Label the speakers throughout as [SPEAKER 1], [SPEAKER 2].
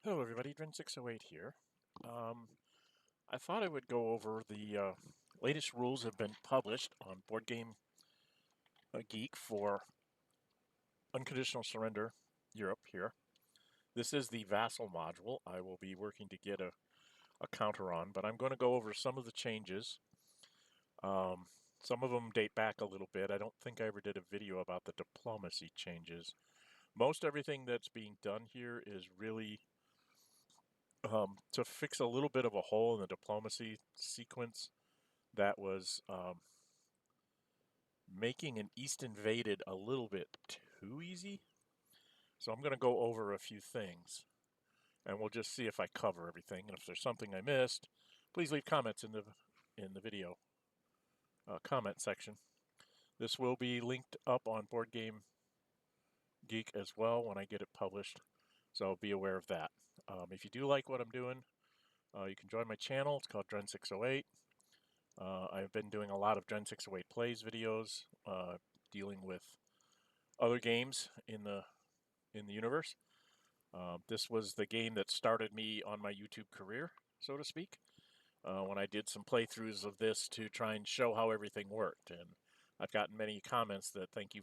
[SPEAKER 1] Hello, everybody. Dren608 here. I thought I would go over the latest rules have been published on Board Game Geek for Unconditional Surrender Europe here. This is the Vassal module I will be working to get a counter on, but I'm going to go over some of the changes. Some of them date back a little bit. I don't think I ever did a video about the diplomacy changes. Most everything that's being done here is really to fix a little bit of a hole in the diplomacy sequence that was making an East invaded a little bit too easy. So I'm going to go over a few things, and we'll just see if I cover everything. And if there's something I missed, please leave comments in the video comment section. This will be linked up on Board Game Geek as well when I get it published, so be aware of that. If you do like what I'm doing, you can join my channel. It's called Dren608. I've been doing a lot of Dren608 Plays videos, dealing with other games in the universe. This was the game that started me on my YouTube career, so to speak, when I did some playthroughs of this to try and show how everything worked. And I've gotten many comments that thanking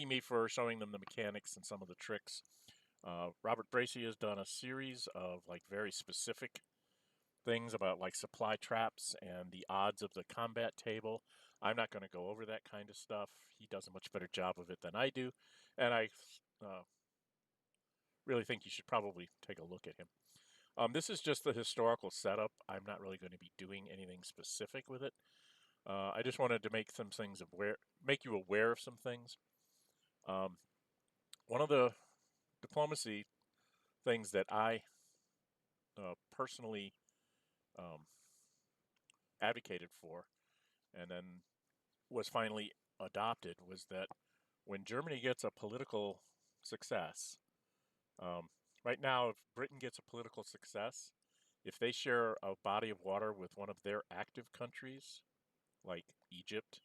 [SPEAKER 1] me for showing them the mechanics and some of the tricks. Robert Bracey has done a series of like very specific things about like supply traps and the odds of the combat table. I'm not going to go over that kind of stuff. He does a much better job of it than I do, and I really think you should probably take a look at him. This is just the historical setup. I'm not really going to be doing anything specific with it. I just wanted to make you aware of some things. Um, One of the diplomacy things that I personally um, advocated for, and then was finally adopted, was that when Germany gets a political success, um, right now, if Britain gets a political success, if they share a body of water with one of their active countries, like Egypt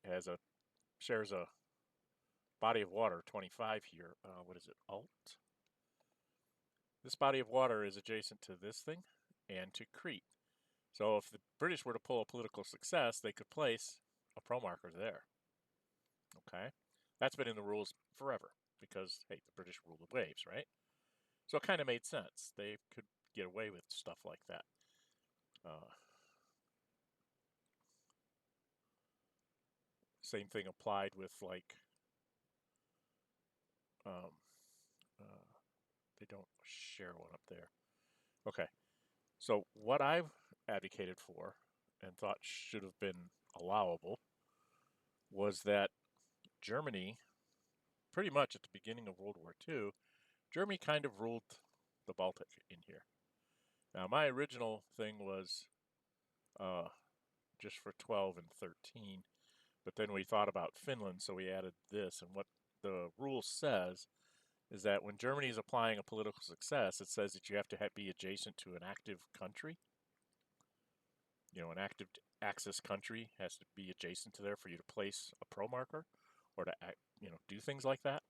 [SPEAKER 1] has a shares a body of water 25 here. What is it? Alt. This body of water is adjacent to this thing and to Crete. So if the British were to pull a political success, they could place a pro marker there. Okay, that's been in the rules forever because hey, the British rule the waves, right? So it kind of made sense. They could get away with stuff like that. Uh, Same thing applied with like um, uh, they don't share one up there. Okay, so what I've advocated for and thought should have been allowable was that Germany, pretty much at the beginning of World War II, Germany kind of ruled the Baltic in here. Now, my original thing was uh, just for 12 and 13, but then we thought about Finland, so we added this. And what the rule says is that when Germany is applying a political success, it says that you have to be adjacent to an active country. You know, an active Axis country has to be adjacent to there for you to place a pro marker or to do things like that.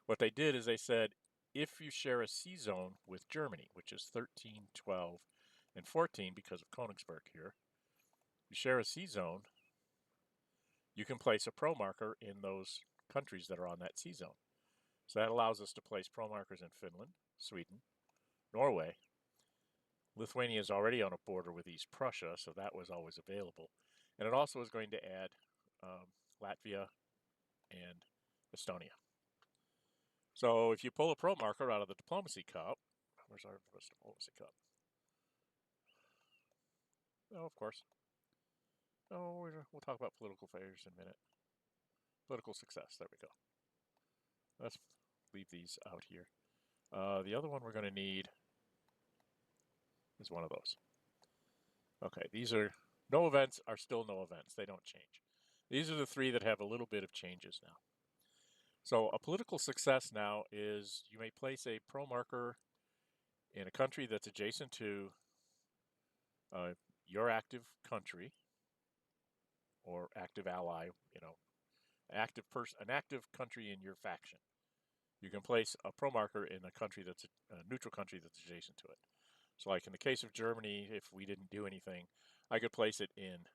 [SPEAKER 1] What they did is they said if you share a C zone with Germany, which is 13, 12, and 14 because of Königsberg here, you share a C zone, you can place a pro marker in those countries that are on that C zone. So that allows us to place pro markers in Finland, Sweden, Norway. Lithuania is already on a border with East Prussia, so that was always available. And it also is going to add Latvia and Estonia. So if you pull a pro marker out of the diplomacy cup, where's our diplomacy cup? Oh, of course. Oh, we'll talk about political failures in a minute. Political success. There we go. Let's leave these out here. The other one we're going to need is one of those. Okay, these are no events are still no events. They don't change. These are the three that have a little bit of changes now. So a political success now is you may place a pro marker in a country that's adjacent to your active country or active ally, an active country in your faction. you can place a pro marker in a country that's a neutral country that's adjacent to it. So like in the case of Germany, if we didn't do anything, I could place it in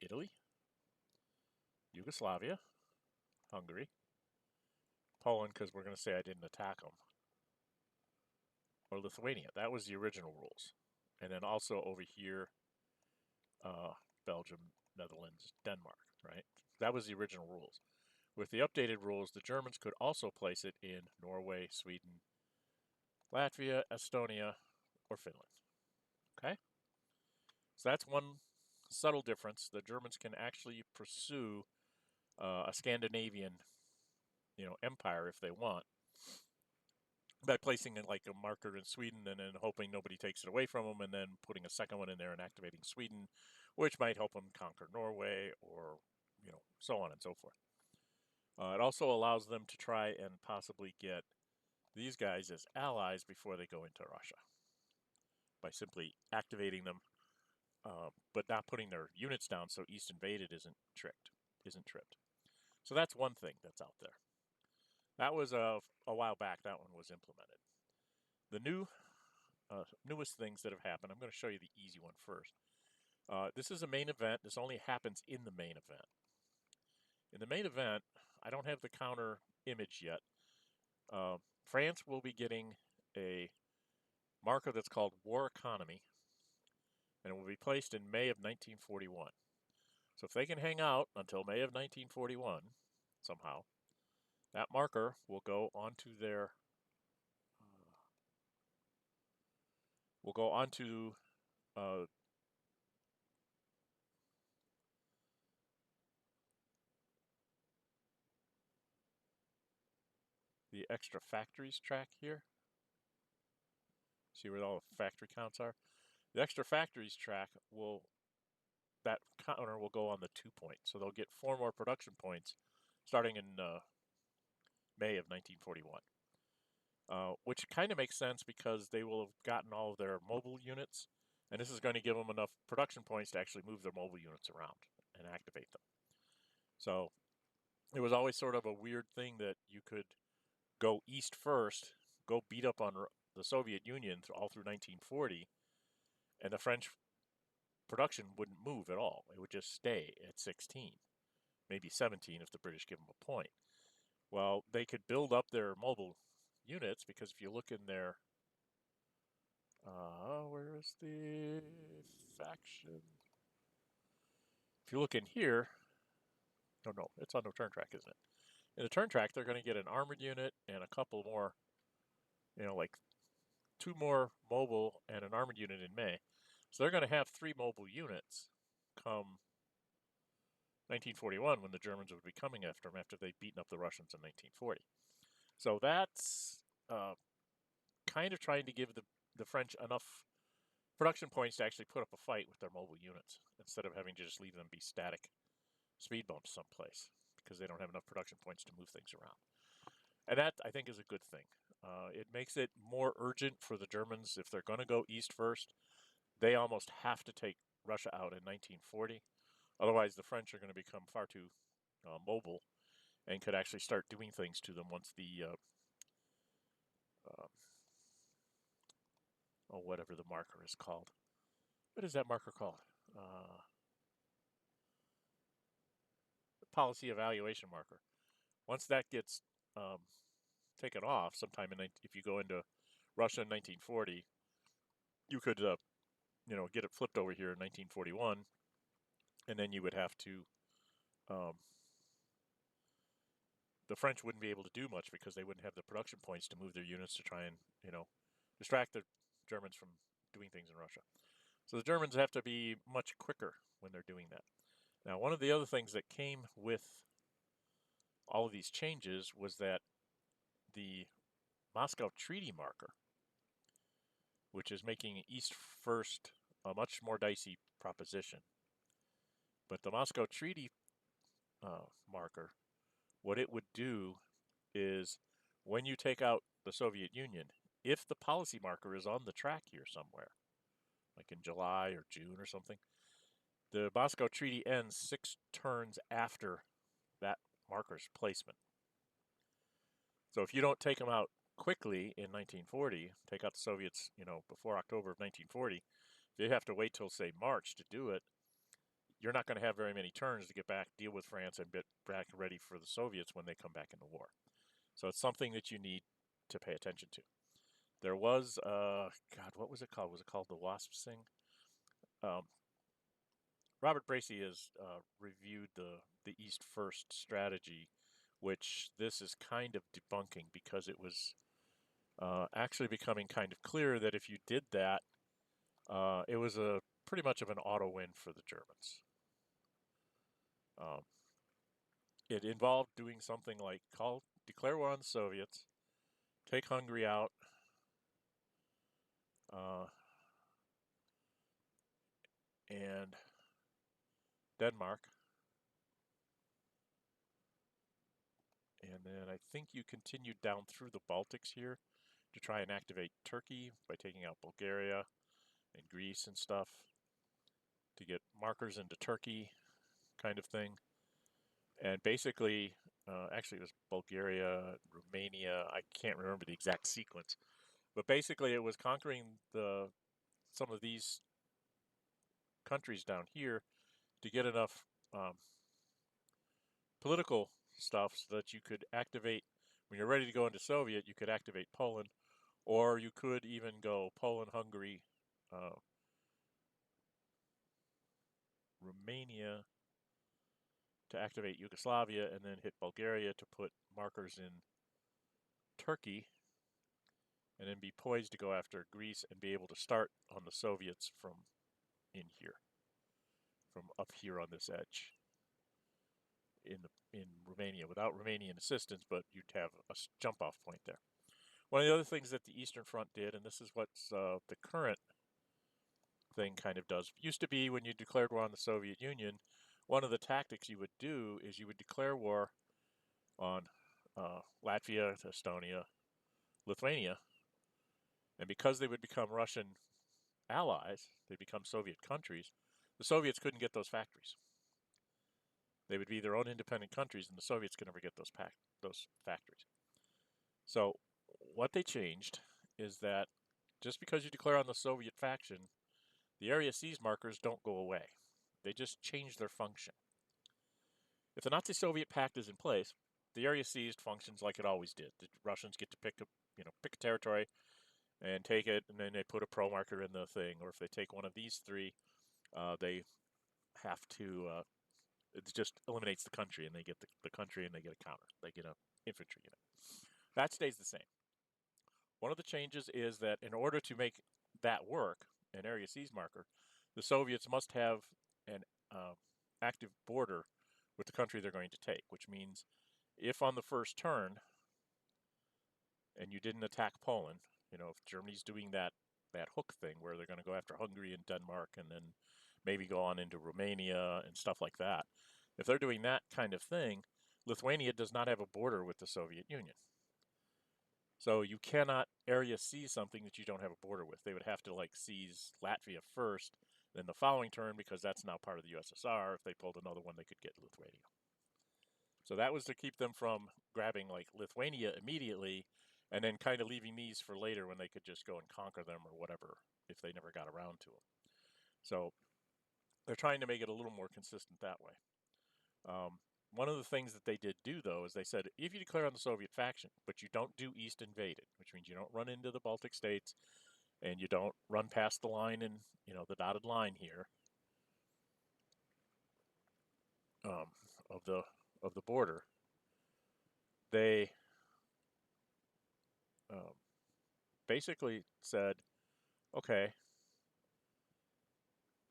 [SPEAKER 1] Italy, Yugoslavia, Hungary, Poland, because we're going to say I didn't attack them, or Lithuania. That was the original rules. And then also over here, Belgium, Netherlands, Denmark, right? That was the original rules. With the updated rules, the Germans could also place it in Norway, Sweden, Latvia, Estonia, or Finland. Okay? So that's one subtle difference. The Germans can actually pursue a Scandinavian, empire if they want, by placing it like a marker in Sweden and then hoping nobody takes it away from them, and then putting a second one in there and activating Sweden, which might help them conquer Norway, or so on and so forth. It also allows them to try and possibly get these guys as allies before they go into Russia, by simply activating them, but not putting their units down so East invaded isn't tripped. So that's one thing that's out there. That was a while back. That one was implemented. The newest things that have happened. I'm going to show you the easy one first. This is a main event. This only happens in the main event. In the main event, I don't have the counter image yet. France will be getting a marker that's called War Economy, and it will be placed in May of 1941. So if they can hang out until May of 1941, somehow, that marker will go onto their uh, the extra factories track here. See where all the factory counts are? The extra factories track that counter will go on the 2 point. So they'll get 4 more production points starting in May of 1941. Which kind of makes sense because they will have gotten all of their mobile units, and this is going to give them enough production points to actually move their mobile units around and activate them. So it was always sort of a weird thing that you could go east first, go beat up on the Soviet Union all through 1940, and the French production wouldn't move at all. It would just stay at 16, maybe 17 if the British give them a point. Well, they could build up their mobile units because if you look in their where is the faction? If you look in here, no, it's on the turn track, isn't it? In the turn track, they're going to get an armored unit and a couple more, like 2 more mobile and an armored unit in May. So they're going to have 3 mobile units come 1941 when the Germans would be coming after them after they'd beaten up the Russians in 1940. So that's kind of trying to give the French enough production points to actually put up a fight with their mobile units instead of having to just leave them be static speed bumps someplace because they don't have enough production points to move things around. And that, I think, is a good thing. It makes it more urgent for the Germans. If they're going to go east first, they almost have to take Russia out in 1940. Otherwise, the French are going to become far too mobile and could actually start doing things to them once the whatever the marker is called. What is that marker called? The policy evaluation marker. Once that gets taken off, sometime if you go into Russia in 1940, you could get it flipped over here in 1941, and then you would have to. The French wouldn't be able to do much because they wouldn't have the production points to move their units to try and distract the Germans from doing things in Russia. So the Germans have to be much quicker when they're doing that. Now, one of the other things that came with all of these changes was that the Moscow Treaty marker, which is making East first a much more dicey proposition. But the Moscow Treaty marker, what it would do is when you take out the Soviet Union, if the policy marker is on the track here somewhere, like in July or June or something, the Moscow Treaty ends 6 turns after that marker's placement. So if you don't take them out quickly in 1940, take out the Soviets, before October of 1940, if you have to wait till, say, March to do it, you're not going to have very many turns to get back, deal with France, and get back ready for the Soviets when they come back in the war. So it's something that you need to pay attention to. There was, God, what was it called? Was it called the Wasp Sing? Um, Robert Bracey has reviewed the East First strategy, which this is kind of debunking because it was actually becoming kind of clear that if you did that, it was a pretty much of an auto win for the Germans. It involved doing something like declare war on the Soviets, take Hungary out, uh, and Denmark, and then I think you continued down through the Baltics here to try and activate Turkey by taking out Bulgaria and Greece and stuff to get markers into Turkey, kind of thing. And basically, actually, it was Bulgaria, Romania. I can't remember the exact sequence, but basically, it was conquering some of these countries down here to get enough um, political stuff so that you could activate when you're ready to go into Soviet. You could activate Poland, or you could even go Poland, Hungary, Romania to activate Yugoslavia, and then hit Bulgaria to put markers in Turkey, and then be poised to go after Greece and be able to start on the Soviets from in here, from up here on this edge in Romania without Romanian assistance, but you'd have a jump off point there. One of the other things that the Eastern Front did, and this is what's the current thing kind of does, used to be when you declared war on the Soviet Union, one of the tactics you would do is you would declare war on Latvia, Estonia, Lithuania, and because they would become Russian allies, they become Soviet countries, the Soviets couldn't get those factories. They would be their own independent countries, and the Soviets could never get those factories. So what they changed is that just because you declare on the Soviet faction, the Area C's markers don't go away. They just change their function. If the Nazi-Soviet pact is in place, the Area C's functions like it always did. The Russians get to pick a territory and take it, and then they put a pro marker in the thing. Or if they take one of these three, they have to. It just eliminates the country, and they get the country, and they get a counter. They get an infantry unit. That stays the same. One of the changes is that in order to make that work, an Area C's marker, the Soviets must have an active border with the country they're going to take, which means if on the first turn and you didn't attack Poland, if Germany's doing that hook thing where they're going to go after Hungary and Denmark and then maybe go on into Romania and stuff like that, if they're doing that kind of thing, Lithuania does not have a border with the Soviet Union. So you cannot area seize something that you don't have a border with. They would have to seize Latvia first, then the following turn, because that's now part of the USSR. If they pulled another one, they could get Lithuania. So that was to keep them from grabbing Lithuania immediately and then kind of leaving these for later when they could just go and conquer them or whatever if they never got around to them. So they're trying to make it a little more consistent that way. One of the things that they did do, though, is they said if you declare on the Soviet faction, but you don't do East invaded, which means you don't run into the Baltic states and you don't run past the line and the dotted line here of the border, they basically said, okay,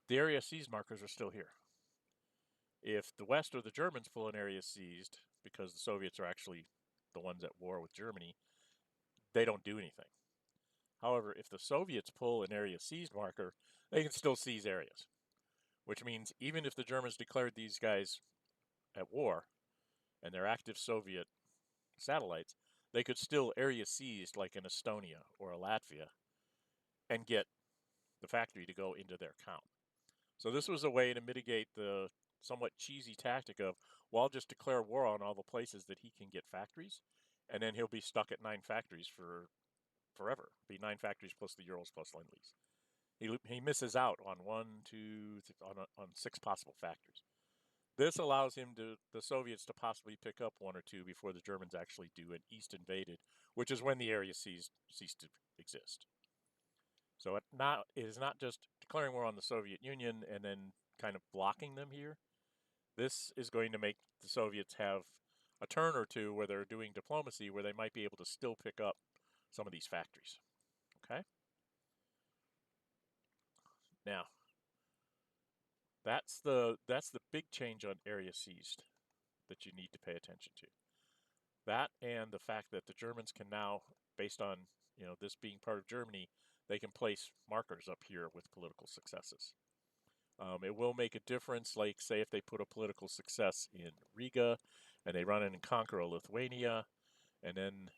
[SPEAKER 1] the area seized markers are still here. If the West or the Germans pull an area seized, because the Soviets are actually the ones at war with Germany, they don't do anything. However, if the Soviets pull an area seized marker, they can still seize areas, which means even if the Germans declared these guys at war and they're active Soviet satellites, they could still area seized like in Estonia or a Latvia and get the factory to go into their count. So this was a way to mitigate the somewhat cheesy tactic of, well, I'll just declare war on all the places that he can get factories, and then he'll be stuck at 9 factories for forever. Be 9 factories plus the Urals plus Lend-Lease. He misses out on on 6 possible factories. This allows the Soviets to possibly pick up 1 or 2 before the Germans actually do an East invaded, which is when the area ceased to exist. So it is not just declaring war on the Soviet Union and then kind of blocking them here. This is going to make the Soviets have a turn or two where they're doing diplomacy where they might be able to still pick up some of these factories. Okay? Now, that's the big change on area seized that you need to pay attention to. That and the fact that the Germans can now, based on this being part of Germany, they can place markers up here with political successes. It will make a difference, like say if they put a political success in Riga and they run in and conquer Lithuania and then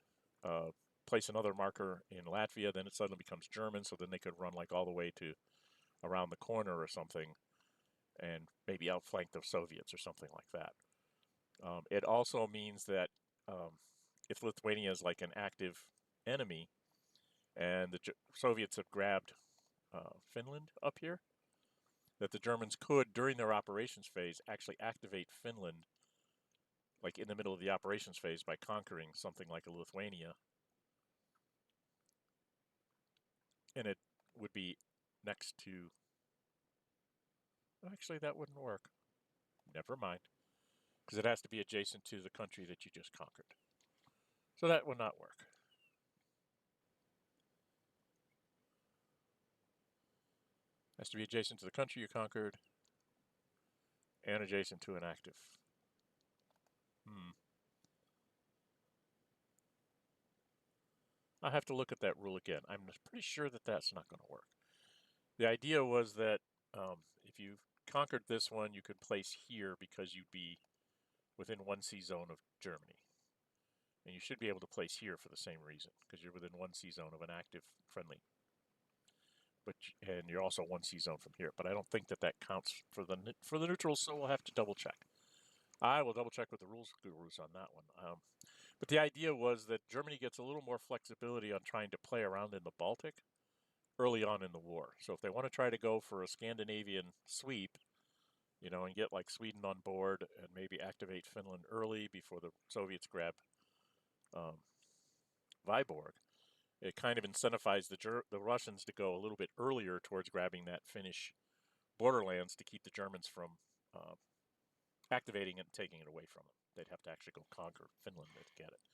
[SPEAKER 1] place another marker in Latvia, then it suddenly becomes German, so then they could run like all the way to around the corner or something and maybe outflank the Soviets or something like that. It also means that if Lithuania is like an active enemy and the Soviets have grabbed Finland up here, that the Germans could, during their operations phase, actually activate Finland like in the middle of the operations phase by conquering something like a Lithuania. And it would be next to... Actually, that wouldn't work. Never mind. Because it has to be adjacent to the country that you just conquered. So that would not work. It has to be adjacent to the country you conquered and adjacent to an active. I'll have to look at that rule again. I'm pretty sure that that's not going to work. The idea was that if you conquered this one, you could place here because you'd be within 1C zone of Germany. And you should be able to place here for the same reason, because you're within 1C zone of an active friendly. And you're also 1C zone from here. But I don't think that counts for the neutrals, so we'll have to double check. I will double check with the rules gurus on that one. But the idea was that Germany gets a little more flexibility on trying to play around in the Baltic early on in the war. So if they want to try to go for a Scandinavian sweep, and get like Sweden on board and maybe activate Finland early before the Soviets grab Vyborg, it kind of incentivized the Russians to go a little bit earlier towards grabbing that Finnish borderlands to keep the Germans from activating it and taking it away from them. They'd have to actually go conquer Finland to get it.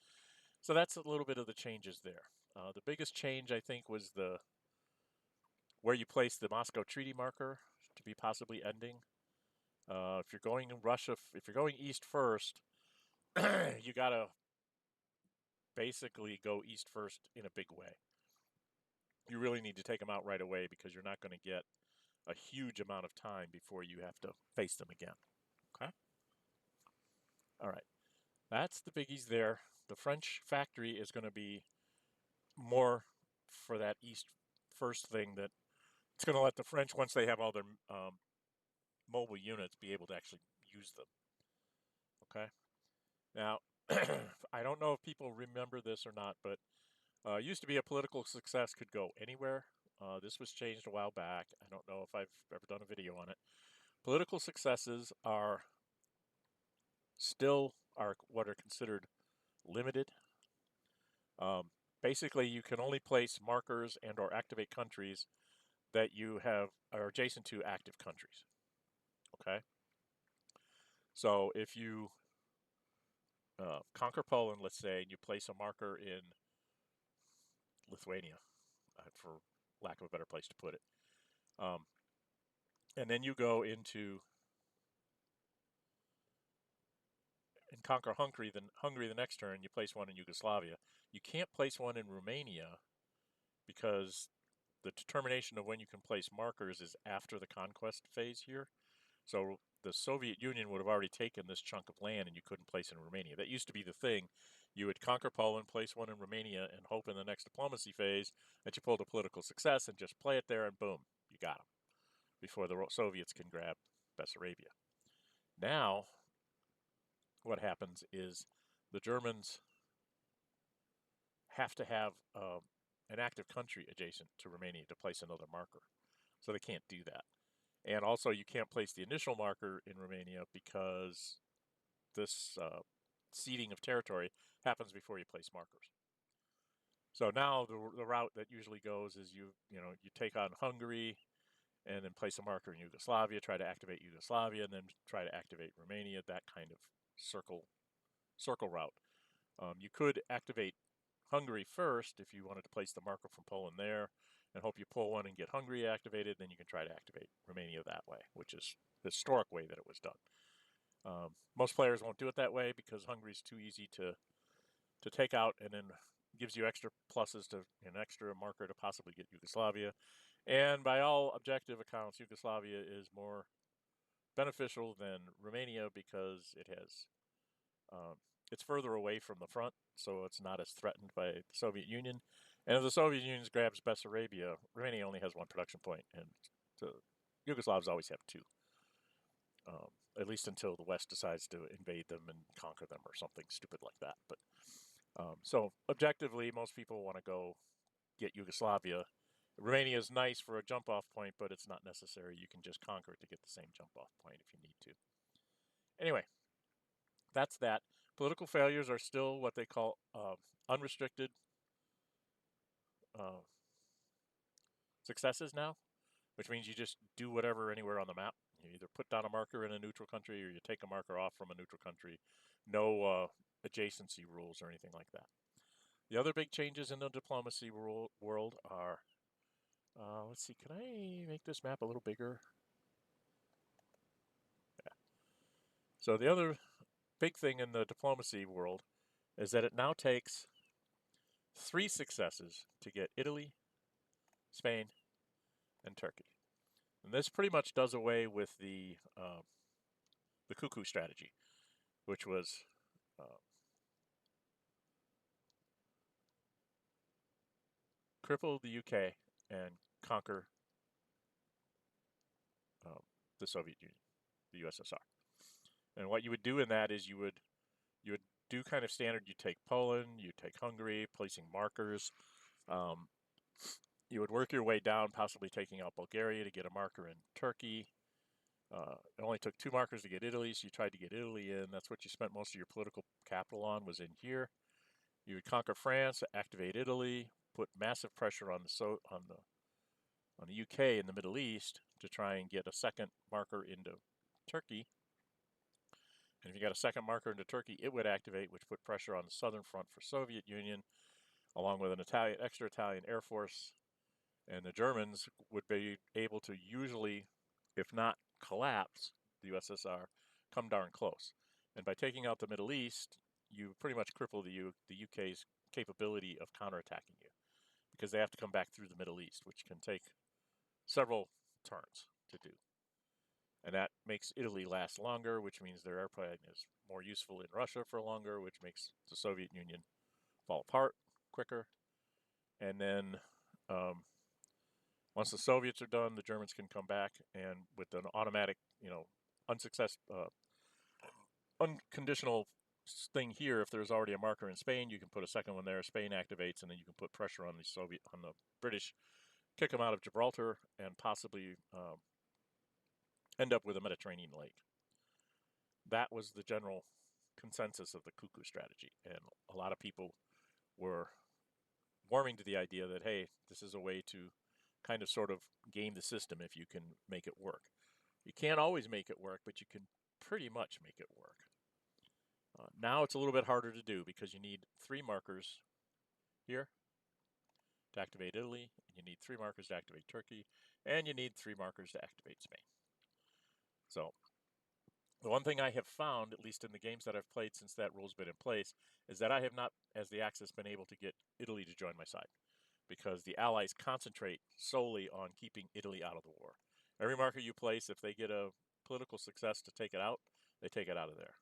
[SPEAKER 1] So that's a little bit of the changes there. The biggest change, I think, was where you place the Moscow Treaty marker to be possibly ending. If you're going in Russia, if you're going east first, you gotta basically go east first in a big way. You really need to take them out right away because you're not going to get a huge amount of time before you have to face them again. Okay? All right. That's the biggies there. The French factory is going to be more for that east first thing, that it's going to let the French, once they have all their mobile units, be able to actually use them. Okay? Now, I don't know if people remember this or not, but it used to be a political success could go anywhere. This was changed a while back. I don't know if I've ever done a video on it. Political successes are still what are considered limited. Basically, you can only place markers and or activate countries that are adjacent to active countries. Okay? So if you conquer Poland, let's say, and you place a marker in Lithuania, for lack of a better place to put it, and then you go into and conquer Hungary the next turn, you place one in Yugoslavia. You can't place one in Romania because the determination of when you can place markers is after the conquest phase here. So the Soviet Union would have already taken this chunk of land and you couldn't place it in Romania. That used to be the thing. You would conquer Poland, place one in Romania, and hope in the next diplomacy phase that you pulled a political success and just play it there and boom, you got them before the Soviets can grab Bessarabia. Now, what happens is the Germans have to have an active country adjacent to Romania to place another marker. So they can't do that. And also, you can't place the initial marker in Romania because this ceding of territory happens before you place markers. So now the route that usually goes is you take on Hungary and then place a marker in Yugoslavia, try to activate Yugoslavia, and then try to activate Romania. That kind of circle route. You could activate Hungary first if you wanted to place the marker from Poland there, and hope you pull one and get Hungary activated. Then you can try to activate Romania that way, which is the historic way that it was done. Most players won't do it that way because Hungary's too easy to take out, and then gives you extra pluses to an extra marker to possibly get Yugoslavia. And by all objective accounts, Yugoslavia is more beneficial than Romania because it has it's further away from the front, so it's not as threatened by the Soviet Union. And if the Soviet Union grabs Bessarabia, Romania only has one production point, and the Yugoslavs always have two. At least until the West decides to invade them and conquer them or something stupid like that. But so objectively, most people want to go get Yugoslavia. Romania is nice for a jump-off point, but it's not necessary. You can just conquer it to get the same jump-off point if you need to. Anyway, that's that. Political failures are still what they call unrestricted successes now, which means you just do whatever anywhere on the map. You either put down a marker in a neutral country or you take a marker off from a neutral country. No adjacency rules or anything like that. The other big changes in the diplomacy world are, let's see, can I make this map a little bigger? Yeah. So the other big thing in the diplomacy world is that it now takes 3 successes to get Italy, Spain, and Turkey. And this pretty much does away with the cuckoo strategy, which was cripple the UK and conquer the Soviet Union, the USSR. And what you would do in that is you would do kind of standard. You take Poland, you take Hungary, placing markers. You would work your way down, possibly taking out Bulgaria to get a marker in Turkey. It only took 2 markers to get Italy, so you tried to get Italy in. That's what you spent most of your political capital on, was in here. You would conquer France, activate Italy, put massive pressure on the UK in the Middle East to try and get a second marker into Turkey. And if you got a second marker into Turkey, it would activate, which put pressure on the southern front for Soviet Union, along with an extra Italian Air Force. And the Germans would be able to usually, if not collapse the USSR, come darn close. And by taking out the Middle East, you pretty much cripple the UK's capability of counterattacking you, because they have to come back through the Middle East, which can take several turns to do. And that makes Italy last longer, which means their airplane is more useful in Russia for longer, which makes the Soviet Union fall apart quicker. And then once the Soviets are done, the Germans can come back, and with an automatic, unconditional thing here, if there's already a marker in Spain, you can put a second one there. Spain activates, and then you can put pressure on the British, kick them out of Gibraltar, and possibly end up with a Mediterranean lake. That was the general consensus of the cuckoo strategy, and a lot of people were warming to the idea that, hey, this is a way to kind of sort of game the system if you can make it work. You can't always make it work, but you can pretty much make it work. Now it's a little bit harder to do because you need 3 markers here to activate Italy, and you need 3 markers to activate Turkey, and you need 3 markers to activate Spain. So the one thing I have found, at least in the games that I've played since that rule's been in place, is that I have not, as the Axis, been able to get Italy to join my side, because the Allies concentrate solely on keeping Italy out of the war. Every marker you place, if they get a political success to take it out, they take it out of there.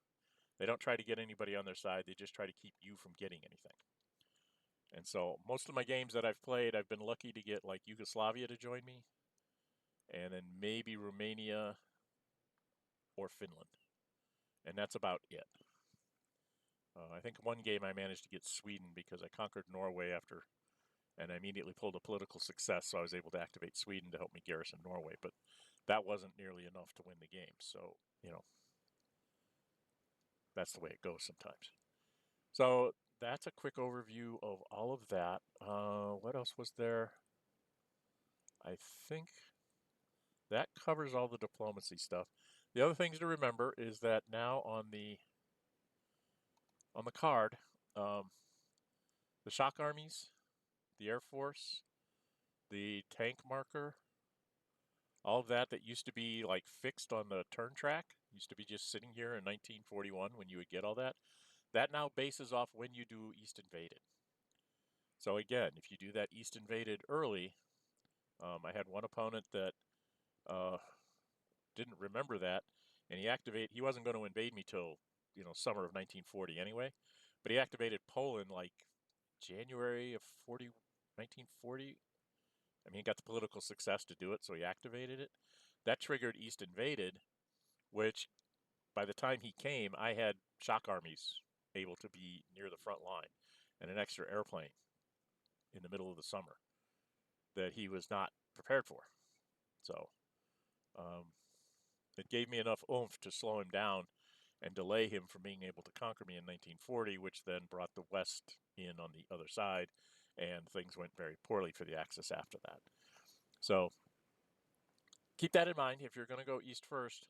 [SPEAKER 1] They don't try to get anybody on their side. They just try to keep you from getting anything. And so most of my games that I've played, I've been lucky to get like Yugoslavia to join me, and then maybe Romania or Finland. And that's about it. I think one game I managed to get Sweden because I conquered Norway after, and I immediately pulled a political success, so I was able to activate Sweden to help me garrison Norway. But that wasn't nearly enough to win the game. So, that's the way it goes sometimes. So that's a quick overview of all of that. What else was there? I think that covers all the diplomacy stuff. The other things to remember is that now on the card, um, the shock armies, the Air Force, the tank marker, all of that used to be like fixed on the turn track, used to be just sitting here in 1941 when you would get all that. That now bases off when you do East Invaded. So again, if you do that East Invaded early, I had one opponent that uh, didn't remember that, and he wasn't going to invade me till summer of 1940 anyway, but he activated Poland like January of 1940. I mean, he got the political success to do it, so he activated it. That triggered East Invaded, which by the time he came, I had shock armies able to be near the front line and an extra airplane in the middle of the summer that he was not prepared for. So um, it gave me enough oomph to slow him down and delay him from being able to conquer me in 1940, which then brought the West in on the other side, and things went very poorly for the Axis after that. So keep that in mind. If you're going to go east first,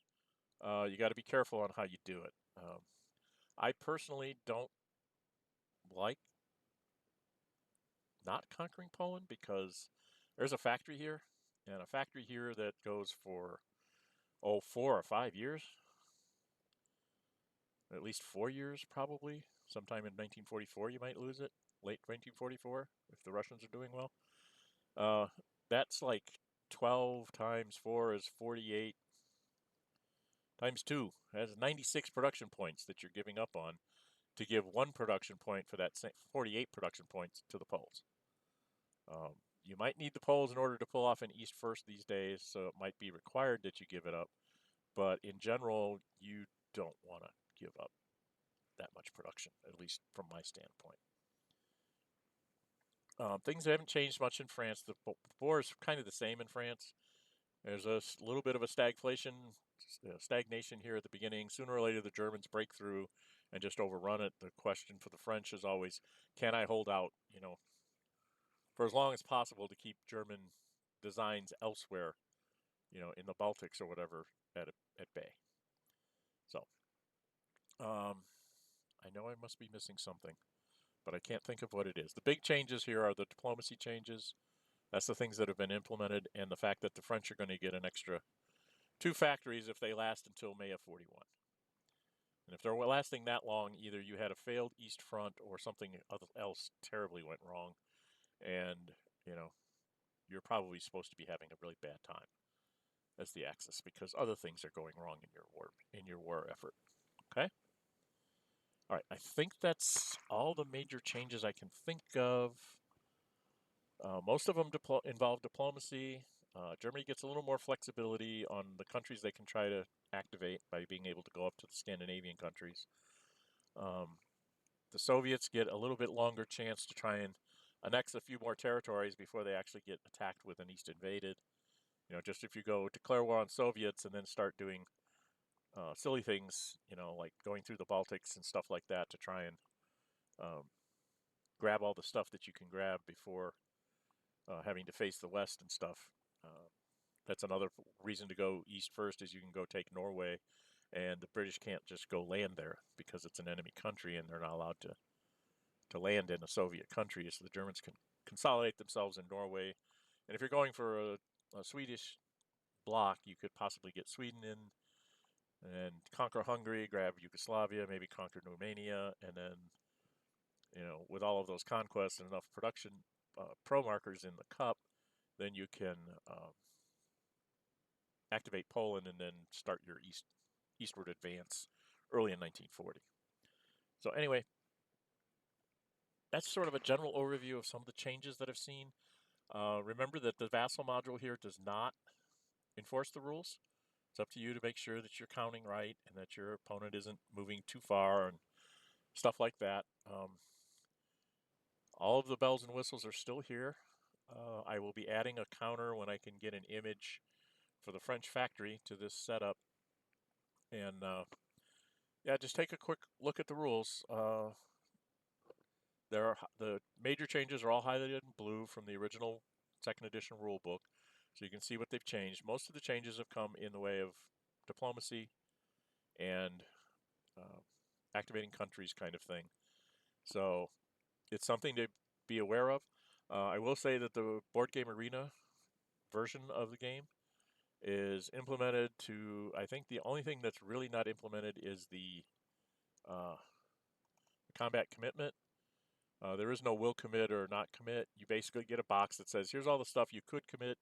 [SPEAKER 1] you got to be careful on how you do it. I personally don't like not conquering Poland because there's a factory here, and a factory here that goes for 4 or 5 years, at least 4 years probably. Sometime in 1944, you might lose it. Late 1944, if the Russians are doing well. Uh, that's like 12 times 4 is 48 times 2. That's 96 production points that you're giving up on to give 1 production point for that 48 production points to the Poles. You might need the Poles in order to pull off an East first these days, so it might be required that you give it up. But in general, you don't want to give up that much production, at least from my standpoint. Things haven't changed much in France. The war is kind of the same in France. There's a little bit of a stagnation here at the beginning. Sooner or later, the Germans break through and just overrun it. The question for the French is always, can I hold out, for as long as possible to keep German designs elsewhere, in the Baltics or whatever, at bay. So, I know I must be missing something, but I can't think of what it is. The big changes here are the diplomacy changes. That's the things that have been implemented, and the fact that the French are going to get an extra 2 factories if they last until May of 41. And if they're lasting that long, either you had a failed East Front or something else terribly went wrong, and you're probably supposed to be having a really bad time as the Axis because other things are going wrong in your war effort. Okay. All right. I think that's all the major changes I can think of. Most of them involve diplomacy. Germany gets a little more flexibility on the countries they can try to activate by being able to go up to the Scandinavian countries. The Soviets get a little bit longer chance to try and annex a few more territories before they actually get attacked with an East invaded. Just if you go declare war on Soviets and then start doing silly things, like going through the Baltics and stuff like that to try and um, grab all the stuff that you can grab before having to face the West and stuff. That's another reason to go east first is you can go take Norway, and the British can't just go land there because it's an enemy country and they're not allowed to land in a Soviet country. So the Germans can consolidate themselves in Norway. And if you're going for a Swedish bloc, you could possibly get Sweden in and conquer Hungary, grab Yugoslavia, maybe conquer Romania, and then, with all of those conquests and enough production pro markers in the cup, then you can activate Poland and then start your eastward advance early in 1940. So anyway, that's sort of a general overview of some of the changes that I've seen. Remember that the Vassal module here does not enforce the rules. It's up to you to make sure that you're counting right and that your opponent isn't moving too far and stuff like that. All of the bells and whistles are still here. I will be adding a counter when I can get an image for the French factory to this setup. And yeah, just take a quick look at the rules. The major changes are all highlighted in blue from the original second edition rule book, so you can see what they've changed. Most of the changes have come in the way of diplomacy and uh, activating countries kind of thing. So it's something to be aware of. I will say that the board game arena version of the game is implemented to. I think the only thing that's really not implemented is the combat commitment. There is no will commit or not commit. You basically get a box that says, here's all the stuff you could commit,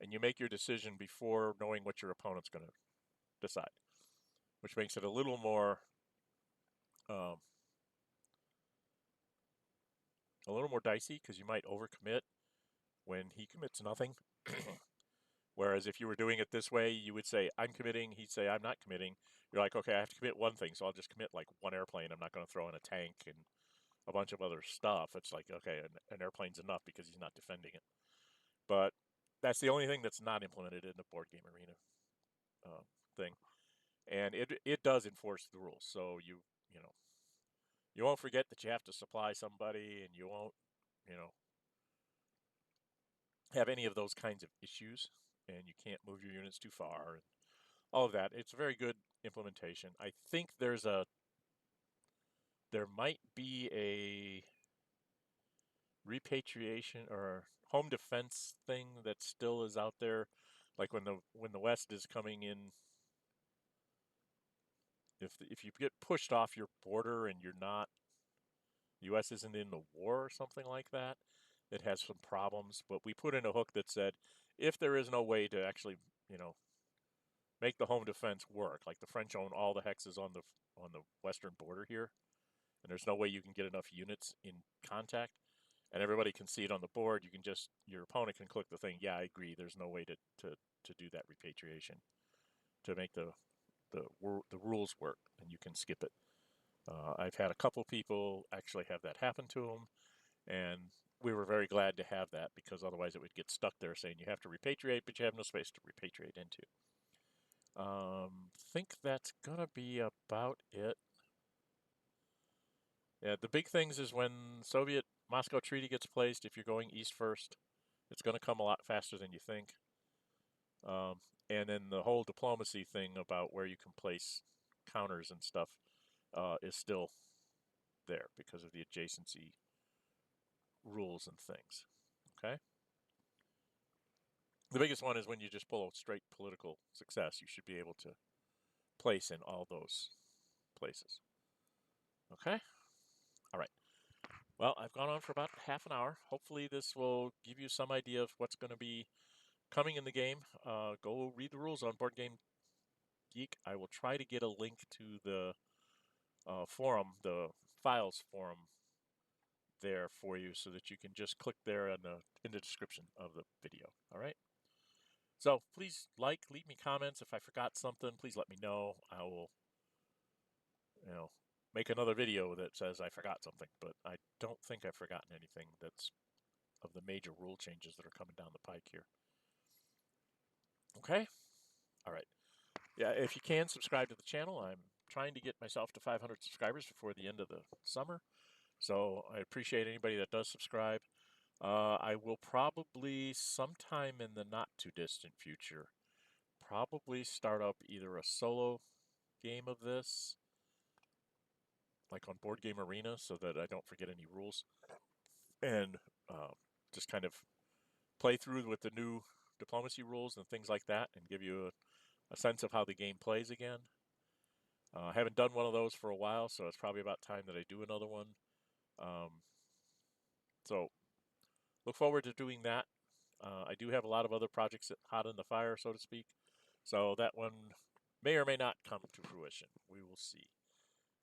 [SPEAKER 1] and you make your decision before knowing what your opponent's going to decide, which makes it um, a little more dicey because you might overcommit when he commits nothing. Whereas if you were doing it this way, you would say, I'm committing. He'd say, I'm not committing. You're like, okay, I have to commit one thing, so I'll just commit like one airplane. I'm not going to throw in a tank and a bunch of other stuff. It's like, okay, an airplane's enough because he's not defending it. But that's the only thing that's not implemented in the board game arena thing, and it does enforce the rules. So you know you won't forget that you have to supply somebody, and you won't you know have any of those kinds of issues, and you can't move your units too far, and all of that. It's a very good implementation. I think there might be a repatriation or home defense thing that still is out there, like when the West is coming in. If you get pushed off your border and you're not, the U.S. isn't in the war or something like that, it has some problems. But we put in a hook that said, if there is no way to actually, you know, make the home defense work, like the French own all the hexes on the western border here, and there's no way you can get enough units in contact, and everybody can see it on the board. You can just your opponent can click the thing. Yeah, I agree. There's no way to do that repatriation to make the rules work, and you can skip it. I've had a couple people actually have that happen to them, and we were very glad to have that because otherwise it would get stuck there saying you have to repatriate, but you have no space to repatriate into. Think that's gonna be about it. Yeah, the big things is when Soviet Moscow Treaty gets placed. If you're going east first, it's going to come a lot faster than you think. Um, and then the whole diplomacy thing about where you can place counters and stuff is still there because of the adjacency rules and things. Okay. The biggest one is when you just pull a straight political success, you should be able to place in all those places. Okay. All right. Well, I've gone on for about half an hour. Hopefully, this will give you some idea of what's going to be coming in the game. Go read the rules on Board Game Geek. I will try to get a link to the forum, the files forum there for you so that you can just click there in the description of the video. All right. So please leave me comments. If I forgot something, please let me know. I will, you know, make another video that says I forgot something, but I don't think I've forgotten anything that's of the major rule changes that are coming down the pike here. Okay? All right. Yeah, if you can, subscribe to the channel. I'm trying to get myself to 500 subscribers before the end of the summer. So I appreciate anybody that does subscribe. I will probably, sometime in the not too distant future, probably start up either a solo game of this, like on Board Game Arena, so that I don't forget any rules, and just kind of play through with the new diplomacy rules and things like that, and give you a sense of how the game plays again. I haven't done one of those for a while, so it's probably about time that I do another one. Um, so look forward to doing that. I do have a lot of other projects hot in the fire, so to speak. So that one may or may not come to fruition. We will see.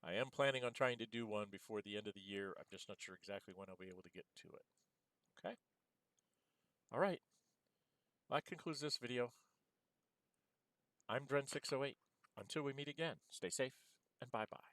[SPEAKER 1] I am planning on trying to do one before the end of the year. I'm just not sure exactly when I'll be able to get to it. Okay? All right. Well, that concludes this video. I'm Dren608. Until we meet again, stay safe and bye-bye.